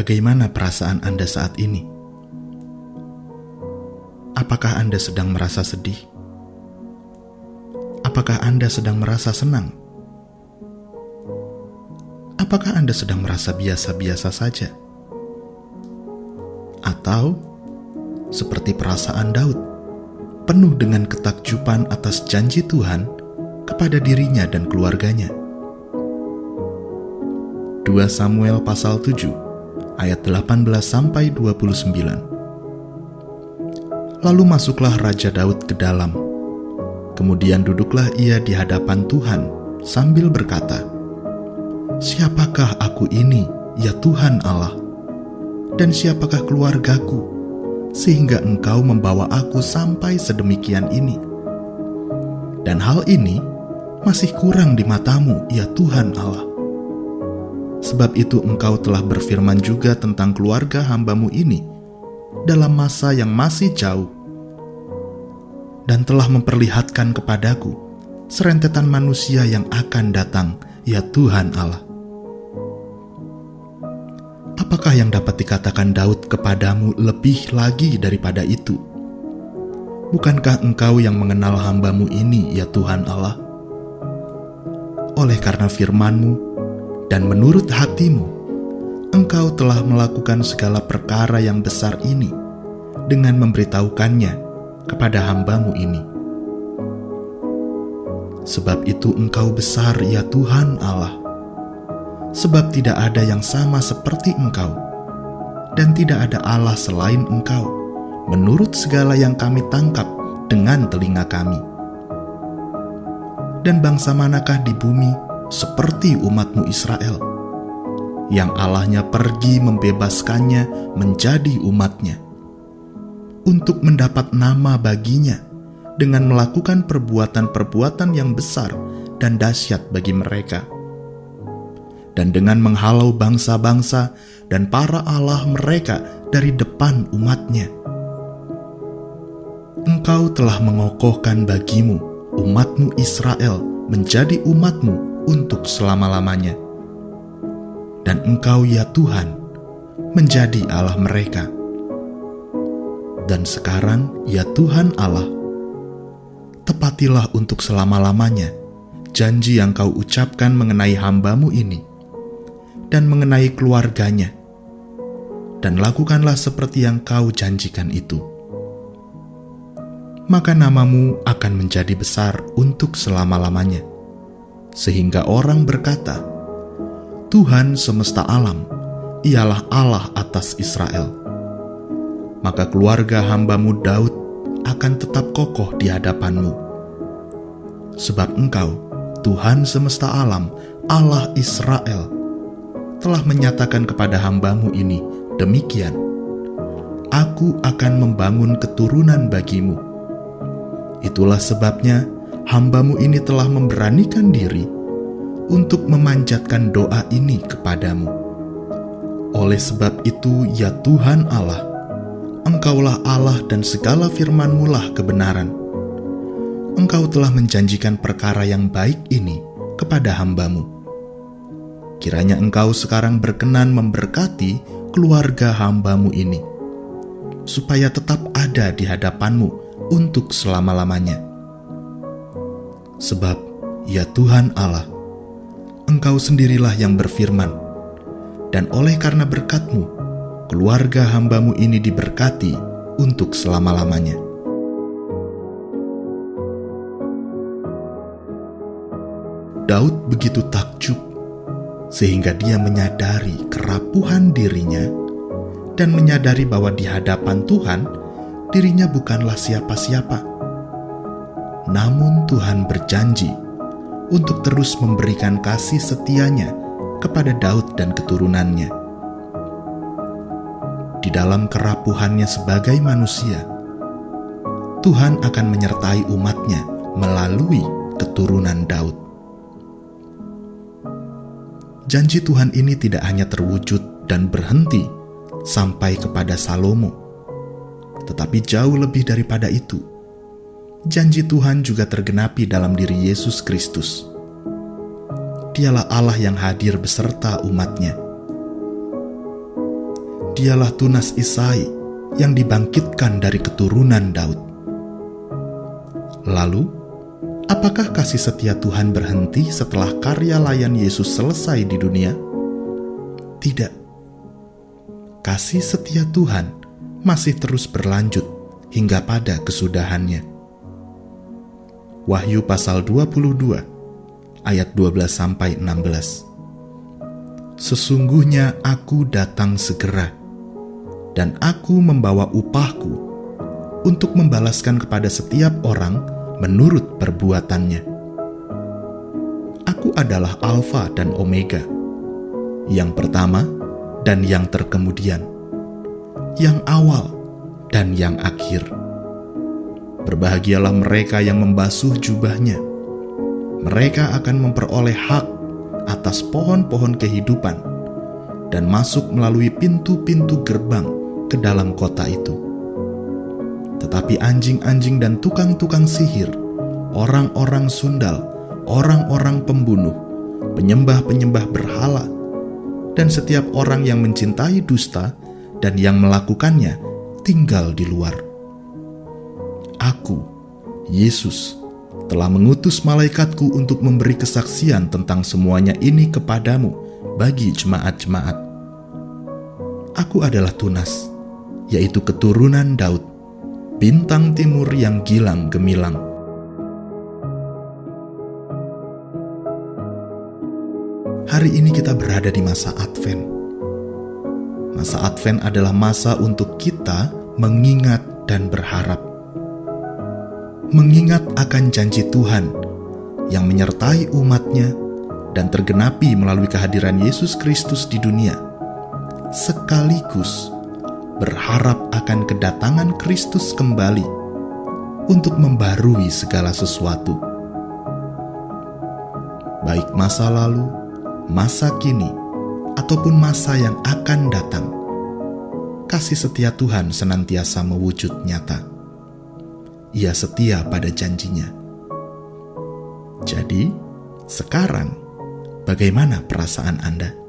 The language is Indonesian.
Bagaimana perasaan Anda saat ini? Apakah Anda sedang merasa sedih? Apakah Anda sedang merasa senang? Apakah Anda sedang merasa biasa-biasa saja? Atau seperti perasaan Daud, penuh dengan ketakjuban atas janji Tuhan kepada dirinya dan keluarganya. 2 Samuel pasal 7 ayat 18-29. Lalu masuklah Raja Daud ke dalam. Kemudian duduklah ia di hadapan Tuhan sambil berkata, "Siapakah aku ini, ya Tuhan Allah? Dan siapakah keluargaku, sehingga Engkau membawa aku sampai sedemikian ini? Dan hal ini masih kurang di mata-Mu, ya Tuhan Allah. Sebab itu Engkau telah berfirman juga tentang keluarga hamba-Mu ini dalam masa yang masih jauh, dan telah memperlihatkan kepadaku serentetan manusia yang akan datang, ya Tuhan Allah." Apakah yang dapat dikatakan Daud kepadamu lebih lagi daripada itu? Bukankah Engkau yang mengenal hamba-Mu ini, ya Tuhan Allah? Oleh karena firman-Mu dan menurut hati-Mu, Engkau telah melakukan segala perkara yang besar ini dengan memberitahukannya kepada hamba-Mu ini. Sebab itu Engkau besar, ya Tuhan Allah. Sebab tidak ada yang sama seperti Engkau, dan tidak ada Allah selain Engkau, menurut segala yang kami tangkap dengan telinga kami. Dan bangsa manakah di bumi seperti umat-Mu Israel, yang Allahnya pergi membebaskannya menjadi umat-Nya, untuk mendapat nama baginya dengan melakukan perbuatan-perbuatan yang besar dan dahsyat bagi mereka, dan dengan menghalau bangsa-bangsa dan para allah mereka dari depan umat-Nya. Engkau telah mengokohkan bagimu umat-Mu Israel menjadi umat-Mu untuk selama-lamanya. Dan Engkau, ya Tuhan, menjadi Allah mereka. Dan sekarang, ya Tuhan Allah, tepatilah untuk selama-lamanya janji yang Kau ucapkan mengenai hamba-Mu ini dan mengenai keluarganya, dan lakukanlah seperti yang Kau janjikan itu. Maka nama-Mu akan menjadi besar untuk selama-lamanya, sehingga orang berkata, Tuhan semesta alam, ialah Allah atas Israel. Maka keluarga hamba-Mu Daud akan tetap kokoh di hadapan-Mu. Sebab Engkau, Tuhan semesta alam, Allah Israel, telah menyatakan kepada hamba-Mu ini demikian, Aku akan membangun keturunan bagimu. Itulah sebabnya hamba-Mu ini telah memberanikan diri untuk memanjatkan doa ini kepadamu. Oleh sebab itu, ya Tuhan Allah, Engkaulah Allah dan segala firman-Mu lah kebenaran. Engkau telah menjanjikan perkara yang baik ini kepada hamba-Mu. Kiranya Engkau sekarang berkenan memberkati keluarga hamba-Mu ini, supaya tetap ada di hadapan-Mu untuk selama-lamanya. Sebab, ya Tuhan Allah, Engkau sendirilah yang berfirman, dan oleh karena berkat-Mu, keluarga hamba-Mu ini diberkati untuk selama-lamanya. Daud begitu takjub, sehingga dia menyadari kerapuhan dirinya dan menyadari bahwa di hadapan Tuhan, dirinya bukanlah siapa-siapa. Namun Tuhan berjanji untuk terus memberikan kasih setianya kepada Daud dan keturunannya. Di dalam kerapuhannya sebagai manusia, Tuhan akan menyertai umat-Nya melalui keturunan Daud. Janji Tuhan ini tidak hanya terwujud dan berhenti sampai kepada Salomo, tetapi jauh lebih daripada itu. Janji Tuhan juga tergenapi dalam diri Yesus Kristus. Dialah Allah yang hadir beserta umat-Nya. Dialah tunas Isai yang dibangkitkan dari keturunan Daud. Lalu, apakah kasih setia Tuhan berhenti setelah karya layan Yesus selesai di dunia? Tidak. Kasih setia Tuhan masih terus berlanjut hingga pada kesudahannya. Wahyu pasal 22 ayat 12-16. Sesungguhnya aku datang segera, dan aku membawa upahku untuk membalaskan kepada setiap orang menurut perbuatannya. Aku adalah Alfa dan Omega, yang pertama dan yang terkemudian, yang awal dan yang akhir. Berbahagialah mereka yang membasuh jubahnya. Mereka akan memperoleh hak atas pohon-pohon kehidupan dan masuk melalui pintu-pintu gerbang ke dalam kota itu. Tetapi anjing-anjing dan tukang-tukang sihir, orang-orang sundal, orang-orang pembunuh, penyembah-penyembah berhala, dan setiap orang yang mencintai dusta dan yang melakukannya tinggal di luar. Aku, Yesus, telah mengutus malaikatku untuk memberi kesaksian tentang semuanya ini kepadamu bagi jemaat-jemaat. Aku adalah tunas, yaitu keturunan Daud, bintang timur yang gilang gemilang. Hari ini kita berada di masa Advent. Masa Advent adalah masa untuk kita mengingat dan berharap. Mengingat akan janji Tuhan yang menyertai umatnya dan tergenapi melalui kehadiran Yesus Kristus di dunia, sekaligus berharap akan kedatangan Kristus kembali untuk membarui segala sesuatu. Baik masa lalu, masa kini, ataupun masa yang akan datang, kasih setia Tuhan senantiasa mewujud nyata. Ia setia pada janjinya. Jadi, sekarang bagaimana perasaan Anda?